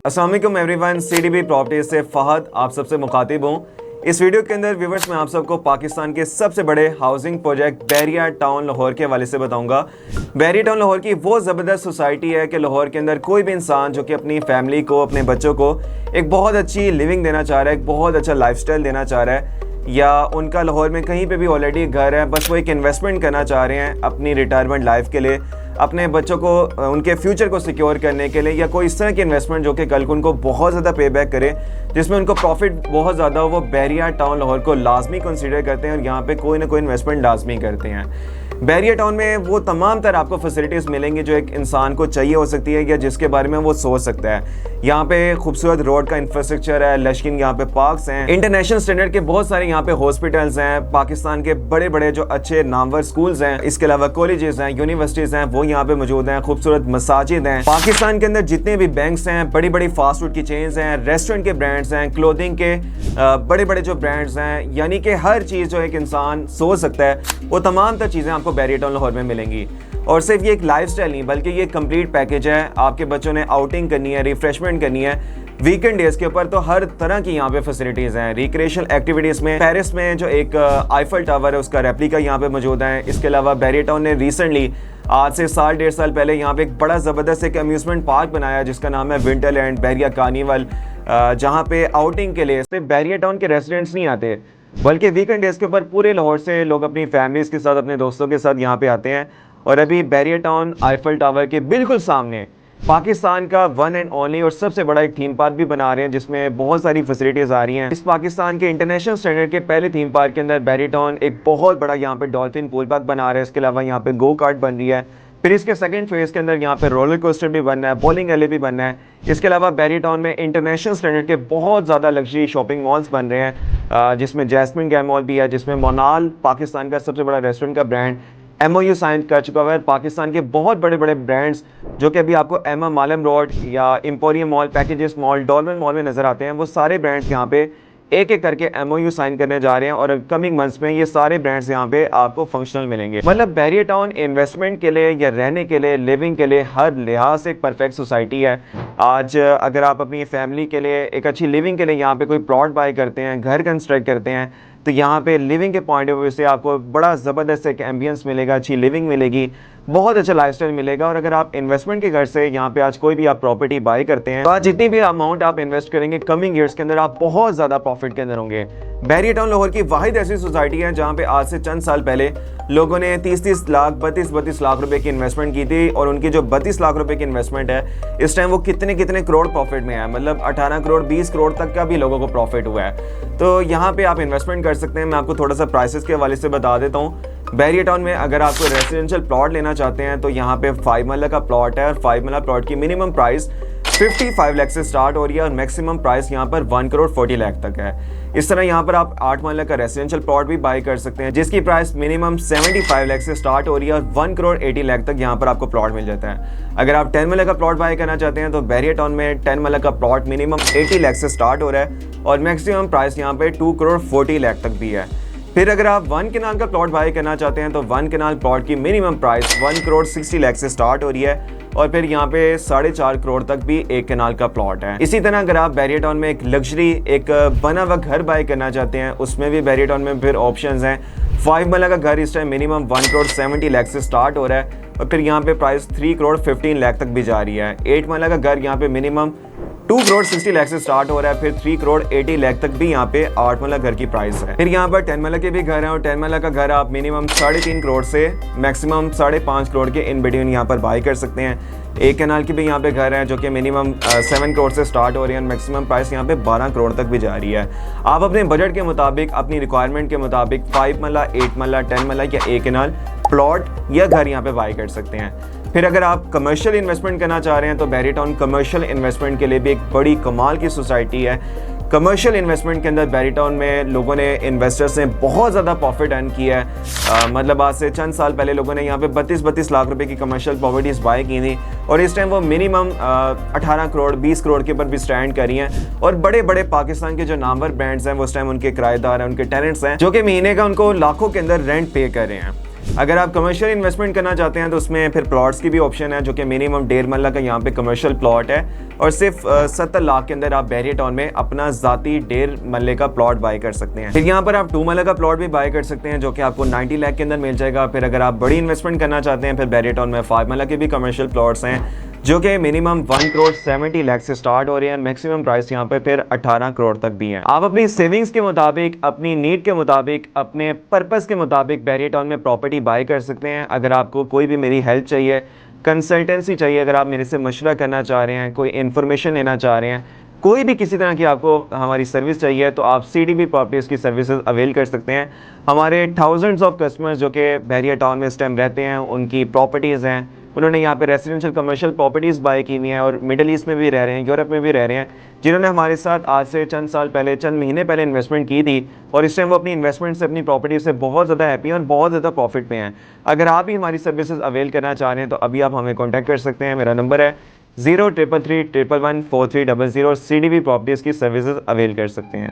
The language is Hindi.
अस्सलाम वालेकुम एवरीवन, सीडीबी प्रॉपर्टीज से फहद आप सबसे मुखातिब हूँ। इस वीडियो के अंदर व्यूवर्स मैं आप सबको पाकिस्तान के सबसे बड़े housing project Bahria town Lahore के हवाले से बताऊंगा। बैरिया टाउन लाहौर की वो ज़बरदस्त सोसाइटी है कि लाहौर के अंदर कोई भी इंसान जो कि अपनी फैमिली को, अपने बच्चों को एक बहुत अच्छी लिविंग देना चाह रहा है, एक बहुत अच्छा लाइफस्टाइल देना चाह रहा है, या उनका लाहौर में कहीं पे भी ऑलरेडी घर है, बस वो एक इन्वेस्टमेंट करना चाह रहे हैं अपनी रिटायरमेंट लाइफ के लिए, अपने बच्चों को उनके फ्यूचर को सिक्योर करने के लिए, या कोई इस तरह की इन्वेस्टमेंट जो कि कल को उनको बहुत ज़्यादा पे बैक करे, जिसमें उनको प्रॉफिट बहुत ज़्यादा हो, वो बैरिया टाउन लाहौर को लाजमी कंसीडर करते हैं और यहाँ पे कोई ना कोई इन्वेस्टमेंट लाजमी करते हैं। बैरिया टाउन में वो तमाम तरह आपको फैसिलिटीज़ मिलेंगी जो एक इंसान को चाहिए हो सकती है या जिसके बारे में वो सोच सकता है। यहाँ पे खूबसूरत रोड का इंफ्रास्ट्रक्चर है, लशकिन यहाँ पे पार्क्स हैं, इंटरनेशनल स्टैंडर्ड के बहुत सारे यहाँ पे हॉस्पिटल्स हैं, पाकिस्तान के बड़े बड़े जो अच्छे नामवर स्कूल्स हैं, इसके अलावा कॉलेजेस हैं, यूनिवर्सिटीज़ हैं, वो यहाँ पे मौजूद हैं, खूबसूरत मसाजिद हैं। पाकिस्तान के अंदर जितने भी बैंक्स हैं, बड़ी बड़ी फास्ट फूड की चेन्स हैं, रेस्टोरेंट के ब्रांड्स हैं, क्लोथिंग के बड़े बड़े जो ब्रांड्स हैं, यानी कि हर चीज़ जो एक इंसान सोच सकता है वो तमाम तर चीज़ें आपको बैरिया टाउन लाहौर में मिलेंगी। और सिर्फ ये एक लाइफस्टाइल नहीं बल्कि ये कंप्लीट पैकेज है। आपके बच्चों ने आउटिंग करनी है, रिफ्रेशमेंट करनी है वीकेंड डेज के ऊपर, तो हर तरह की यहाँ पे फैसिलिटीज़ हैं। रिक्रिएशनल एक्टिविटीज़ में पेरिस में जो एक आईफल टावर है उसका रेप्लिका यहाँ पे मौजूद है। इसके अलावा बैरिया टाउन ने रिसेंटली आज से साल डेढ़ साल पहले यहाँ पे एक बड़ा ज़बरदस्त एक अम्यूज़मेंट पार्क बनाया जिसका नाम है विंटरलैंड बैरिया कार्निवल, जहाँ पे आउटिंग के लिए सिर्फ बैरिया टाउन के रेसिडेंट्स नहीं आते बल्कि वीकेंड डेज के ऊपर पूरे लाहौर से लोग अपनी फैमिलीज़ के साथ, अपने दोस्तों के साथ यहाँ पे आते हैं। और अभी बैरिया टाउन आईफल टावर के बिल्कुल सामने पाकिस्तान का वन एंड ओनली और सबसे बड़ा एक थीम पार्क भी बना रहे हैं जिसमें बहुत सारी फैसिलिटीज़ आ रही हैं। इस पाकिस्तान के इंटरनेशनल स्टैंडर्ड के पहले थीम पार्क के अंदर बैरिया टाउन एक बहुत बड़ा यहाँ पे डॉल्फिन पूल पार्क बना रहा है। इसके अलावा यहाँ पे गो कार्ट बन रही है। फिर इसके सेकंड फेज़ के अंदर यहाँ पे रोलर कोस्टर भी बनना है, बॉलिंग एले भी बनना है। इसके अलावा बैरिया टाउन में इंटरनेशनल स्टैंडर्ड के बहुत ज़्यादा लग्जरी शॉपिंग मॉल्स बन रहे हैं, जिसमें जैस्मिन गैम मॉल भी है, जिसमें मोनाल पाकिस्तान का सबसे बड़ा रेस्टोरेंट का ब्रांड MOU साइन कर चुका हुआ है। पाकिस्तान के बहुत बड़े बड़े ब्रांड्स जो कि अभी आपको एमा मालम रोड या emporium mall, packages mall, dolphin mall में नज़र आते हैं, वो सारे ब्रांड्स यहाँ पे एक एक करके MOU साइन करने जा रहे हैं और कमिंग मंथ्स में ये सारे ब्रांड्स यहाँ पे आपको फंक्शनल मिलेंगे। मतलब बैरिया टाउन इन्वेस्टमेंट के लिए या रहने के लिए, लिविंग के लिए हर लिहाज से एक परफेक्ट सोसाइटी है। आज अगर आप अपनी फैमिली के लिए एक अच्छी लिविंग के लिए यहाँ पे कोई प्लॉट बाय करते हैं, घर कंस्ट्रक्ट करते हैं, तो यहाँ पे लिविंग के पॉइंट ऑफ व्यू से आपको बड़ा ज़बरदस्त एक एम्बियंस मिलेगा, अच्छी लिविंग मिलेगी, बहुत अच्छा लाइफस्टाइल मिलेगा। और अगर आप इन्वेस्टमेंट के घर से यहाँ पे आज कोई भी आप प्रॉपर्टी बाय करते हैं तो आज जितनी भी अमाउंट आप इन्वेस्ट करेंगे कमिंग ईयर्स के अंदर आप बहुत ज़्यादा प्रॉफिट के अंदर होंगे। बैरिया टाउन लाहौर की वाहिद ऐसी सोसाइटी है जहाँ पे आज से चंद साल पहले लोगों ने 30-30 लाख, 32-32 लाख रुपए की इन्वेस्टमेंट की थी और उनकी जो 32 लाख रुपए की इन्वेस्टमेंट है इस टाइम वो कितने कितने करोड़ प्रॉफिट में है, मतलब 18 करोड़ 20 करोड़ तक का भी लोगों को प्रॉफिट हुआ है। तो यहाँ पे आप इन्वेस्टमेंट कर सकते हैं। मैं आपको थोड़ा सा प्राइसेस के हवाले से बता देता हूँ। बैरिया टाउन में अगर आप कोई रेजिडेंशियल प्लॉट लेना चाहते हैं तो यहाँ पे 5 मरला का प्लॉट है और 5 मरला प्लॉट की मिनिमम प्राइस 55 लाख से स्टार्ट हो रही है और मैक्सिमम प्राइस यहाँ पर 1 करोड़ 40 लाख तक है। इस तरह यहाँ पर आप 8 मरला का रेजिडेंशियल प्लॉट भी बाय कर सकते हैं जिसकी प्राइस मिनिमम 75 लाख से स्टार्ट हो रही है और 1 करोड़ 80 लाख तक यहाँ पर आपको प्लॉट मिल जाता है। अगर आप 10 मरला का प्लॉट बाय करना चाहते हैं तो बैरिया टाउन में 10 मरला का प्लॉट मिनिमम 80 लाख से स्टार्ट हो रहा है और मैक्सिमम प्राइस यहाँ पे 2 करोड़ 40 लाख तक भी है। फिर अगर आप 1 कनाल का प्लॉट बाय करना चाहते हैं तो 1 कनाल प्लॉट की मिनिमम प्राइस 1 करोड़ 60 लाख से स्टार्ट हो रही है और फिर यहाँ पे 4.5 करोड़ तक भी 1 कनाल का प्लॉट है। इसी तरह अगर आप बैरिया टाउन में एक लग्जरी एक बना हुआ घर बाय करना चाहते हैं उसमें भी बैरिया टाउन में फिर ऑप्शंस हैं। 5 मरला का घर इस टाइम मिनिमम 1 करोड़ 70 लाख से स्टार्ट हो रहा है और फिर यहाँ पे प्राइस 3 करोड़ 15 लाख तक भी जा रही है। 8 मरला का घर यहाँ पे मिनिमम 2 करोड़ 60 लाख से स्टार्ट हो रहा है, फिर 3 करोड़ 80 लाख तक भी यहाँ पे 8 मरला घर की प्राइस है। फिर यहाँ पर 10 मरला के भी घर हैं और 10 मरला का घर आप मिनिमम 3.5 करोड़ से मैक्सिमम 5.5 करोड़ के इन बिटवीन यहाँ पर बाय कर सकते हैं। 1 कनाल की भी यहाँ पे घर हैं जो कि मिनिमम 7 करोड़ से स्टार्ट हो रही है और मैक्सिमम प्राइस यहाँ पे 12 करोड़ तक भी जा रही है। आप अपने बजट के मुताबिक, अपनी रिक्वायरमेंट के मुताबिक 5 मरला, 8 मरला, 10 मरला या 1 कनाल प्लॉट या घर यहाँ पे बाय कर सकते हैं। फिर अगर आप कमर्शियल इन्वेस्टमेंट करना चाह रहे हैं तो बैरिया टाउन कमर्शियल इन्वेस्टमेंट के लिए भी एक बड़ी कमाल की सोसाइटी है। कमर्शियल इन्वेस्टमेंट के अंदर बैरिया टाउन में लोगों ने, इन्वेस्टर्स ने बहुत ज़्यादा प्रॉफिट अर्न किया है। मतलब आज से चंद साल पहले लोगों ने यहाँ पे 32-32 लाख रुपए की कमर्शियल प्रॉपर्टीज़ बाय की थी और इस टाइम वो मिनिमम 18 करोड़ 20 करोड़ के ऊपर भी स्टैंड कर रही हैं और बड़े बड़े पाकिस्तान के जो नामवर ब्रांड्स हैं वो उस टाइम उनके किराएदार हैं, उनके टेनेंट्स हैं जो कि महीने का उनको लाखों के अंदर रेंट पे कर रहे हैं। अगर आप कमर्शियल इन्वेस्टमेंट करना चाहते हैं तो उसमें फिर प्लॉट्स की भी ऑप्शन है, जो कि मिनिमम 1.5 मरला का यहाँ पे कमर्शियल प्लॉट है और सिर्फ 70 लाख के अंदर आप बैरिया टाउन में अपना ज़ाती 1.5 मरले का प्लॉट बाय कर सकते हैं। फिर यहाँ पर आप 2 मरला का प्लॉट भी बाय कर सकते हैं, जो कि आपको 90 लाख के अंदर मिल जाएगा। फिर अगर आप बड़ी इन्वेस्टमेंट करना चाहते हैं, फिर बैरिया टाउन में 5 मरला के भी कमर्शियल प्लॉट्स हैं, जो कि मिनिमम 1 करोड़ 70 लाख से स्टार्ट हो रहे हैं। मैक्सिमम प्राइस यहाँ पे फिर 18 करोड़ तक भी है। आप अपनी सेविंग्स के मुताबिक, अपनी नीड के मुताबिक, अपने पर्पस के मुताबिक बैरिया टाउन में प्रॉपर्टी बाय कर सकते हैं। अगर आपको कोई भी मेरी हेल्प चाहिए, कंसल्टेंसी चाहिए, अगर आप मेरे से मशवरा करना चाह रहे हैं, कोई इन्फॉर्मेशन लेना चाह रहे हैं, कोई भी किसी तरह की आपको हमारी सर्विस चाहिए, तो आप CDB प्रॉपर्टीज़ की सर्विसेज अवेल कर सकते हैं। हमारे थाउजेंड्स ऑफ कस्टमर्स जो कि बैरिया टाउन में इस टाइम रहते हैं, उनकी प्रॉपर्टीज़ हैं, उन्होंने यहाँ पे रेजिडेंशियल कमर्शियल प्रॉपर्टीज़ बाय की हुई हैं और मिडिल ईस्ट में भी रह रहे हैं, यूरोप में भी रह रहे हैं, जिन्होंने हमारे साथ आज से चंद साल पहले, चंद महीने पहले इन्वेस्टमेंट की थी और इस टाइम वो अपनी इन्वेस्टमेंट से, अपनी प्रॉपर्टी से बहुत ज़्यादा हैप्पी हैं और बहुत ज़्यादा प्रॉफिट में हैं। अगर आप भी हमारी सर्विसेज अवेल करना चाह रहे हैं तो अभी आप हमें कॉन्टैक्ट कर सकते हैं। मेरा नंबर है 0333 111 4300। CDB प्रॉपर्टीज़ की सर्विसेज अवेल कर सकते हैं।